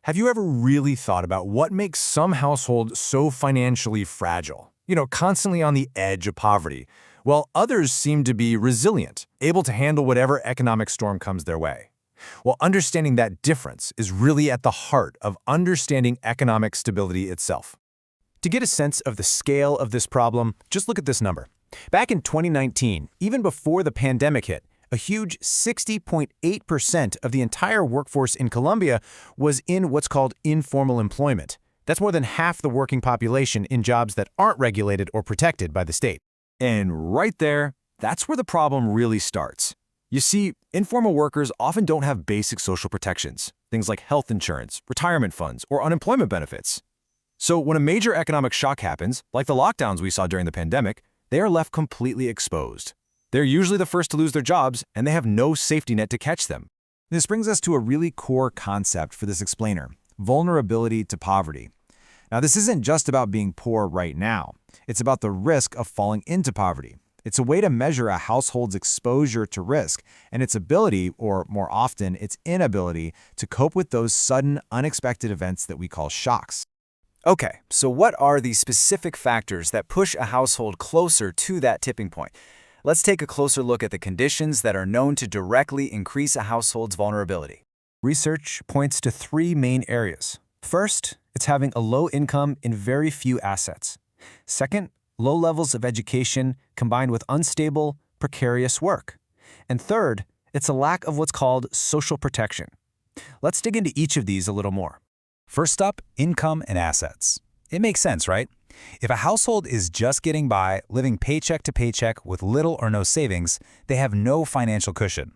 Have you ever really thought about what makes some households so financially fragile? Constantly on the edge of poverty, while others seem to be resilient, able to handle whatever economic storm comes their way. Well, understanding that difference is really at the heart of understanding economic stability itself. To get a sense of the scale of this problem, just look at this number. Back in 2019, even before the pandemic hit, a huge 60.8% of the entire workforce in Colombia was in what's called informal employment. That's more than half the working population in jobs that aren't regulated or protected by the state. And right there, that's where the problem really starts. You see, informal workers often don't have basic social protections, things like health insurance, retirement funds, or unemployment benefits. So when a major economic shock happens, like the lockdowns we saw during the pandemic, they are left completely exposed. They're usually the first to lose their jobs, and they have no safety net to catch them. This brings us to a really core concept for this explainer: vulnerability to poverty. Now, this isn't just about being poor right now. It's about the risk of falling into poverty. It's a way to measure a household's exposure to risk and its ability, or more often, its inability, to cope with those sudden, unexpected events that we call shocks. Okay, so what are the specific factors that push a household closer to that tipping point? Let's take a closer look at the conditions that are known to directly increase a household's vulnerability. Research points to three main areas. First, it's having a low income and very few assets. Second, low levels of education combined with unstable, precarious work. And third, it's a lack of what's called social protection. Let's dig into each of these a little more. First up, income and assets. It makes sense, right? If a household is just getting by, living paycheck to paycheck with little or no savings, they have no financial cushion.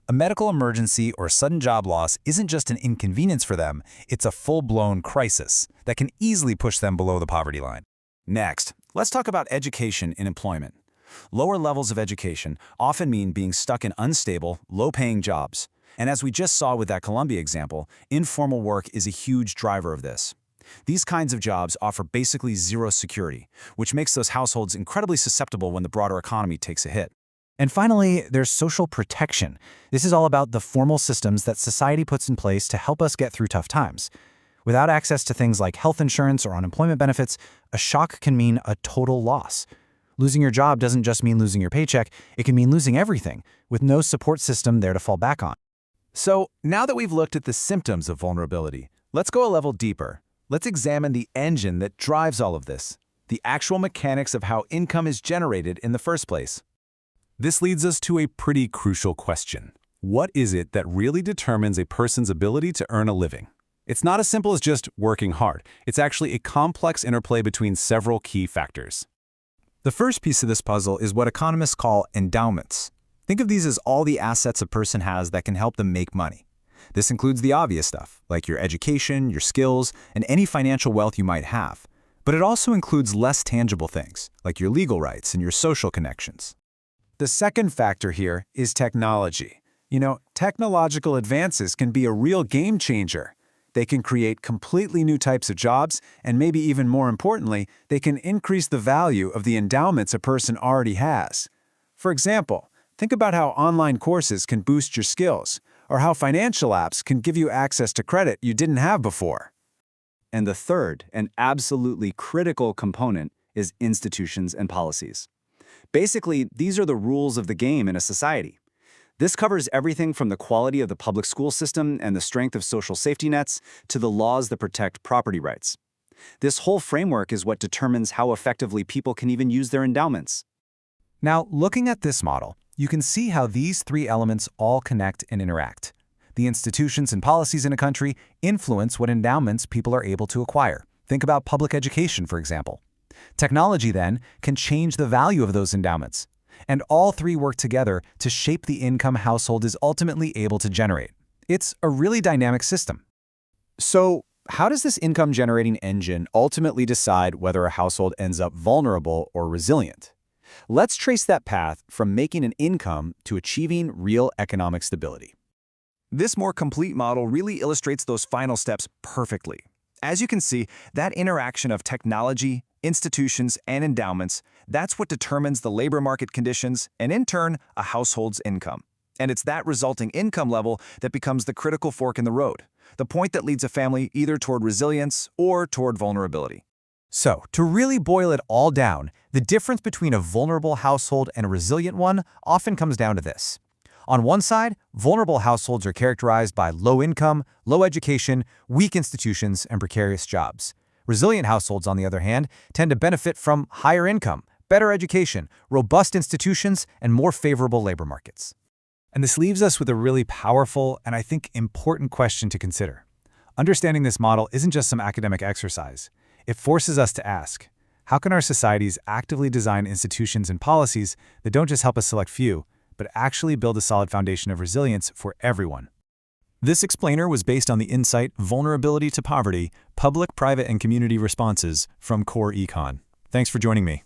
A medical emergency or sudden job loss isn't just an inconvenience for them, it's a full-blown crisis that can easily push them below the poverty line. Next, let's talk about education and employment. Lower levels of education often mean being stuck in unstable, low-paying jobs. And as we just saw with that Colombia example, informal work is a huge driver of this. These kinds of jobs offer basically zero security, which makes those households incredibly susceptible when the broader economy takes a hit. And finally, there's social protection. This is all about the formal systems that society puts in place to help us get through tough times. Without access to things like health insurance or unemployment benefits, a shock can mean a total loss. Losing your job doesn't just mean losing your paycheck, it can mean losing everything, with no support system there to fall back on. So, now that we've looked at the symptoms of vulnerability, let's go a level deeper. Let's examine the engine that drives all of this, the actual mechanics of how income is generated in the first place. This leads us to a pretty crucial question. What is it that really determines a person's ability to earn a living? It's not as simple as just working hard. It's actually a complex interplay between several key factors. The first piece of this puzzle is what economists call endowments. Think of these as all the assets a person has that can help them make money. This includes the obvious stuff, like your education, your skills, and any financial wealth you might have. But it also includes less tangible things, like your legal rights and your social connections. The second factor here is technology. Technological advances can be a real game changer. They can create completely new types of jobs, and maybe even more importantly, they can increase the value of the endowments a person already has. For example, think about how online courses can boost your skills, or how financial apps can give you access to credit you didn't have before. And the third, and absolutely critical component, is institutions and policies. Basically, these are the rules of the game in a society. This covers everything from the quality of the public school system and the strength of social safety nets to the laws that protect property rights. This whole framework is what determines how effectively people can even use their endowments. Now, looking at this model, you can see how these three elements all connect and interact. The institutions and policies in a country influence what endowments people are able to acquire. Think about public education, for example. Technology, then, can change the value of those endowments. And all three work together to shape the income a household is ultimately able to generate. It's a really dynamic system. So, how does this income-generating engine ultimately decide whether a household ends up vulnerable or resilient? Let's trace that path from making an income to achieving real economic stability. This more complete model really illustrates those final steps perfectly. As you can see, that interaction of technology, institutions, and endowments, that's what determines the labor market conditions and, in turn, a household's income. And it's that resulting income level that becomes the critical fork in the road. the point that leads a family either toward resilience or toward vulnerability. So, to really boil it all down, the difference between a vulnerable household and a resilient one often comes down to this. On one side, vulnerable households are characterized by low income, low education, weak institutions, and precarious jobs. Resilient households, on the other hand, tend to benefit from higher income, better education, robust institutions, and more favorable labor markets. And this leaves us with a really powerful and I think important question to consider. Understanding this model isn't just some academic exercise. It forces us to ask, how can our societies actively design institutions and policies that don't just help a select few, but actually build a solid foundation of resilience for everyone? This explainer was based on the insight Vulnerability to Poverty, Public, Private, and Community Responses from Core Econ. Thanks for joining me.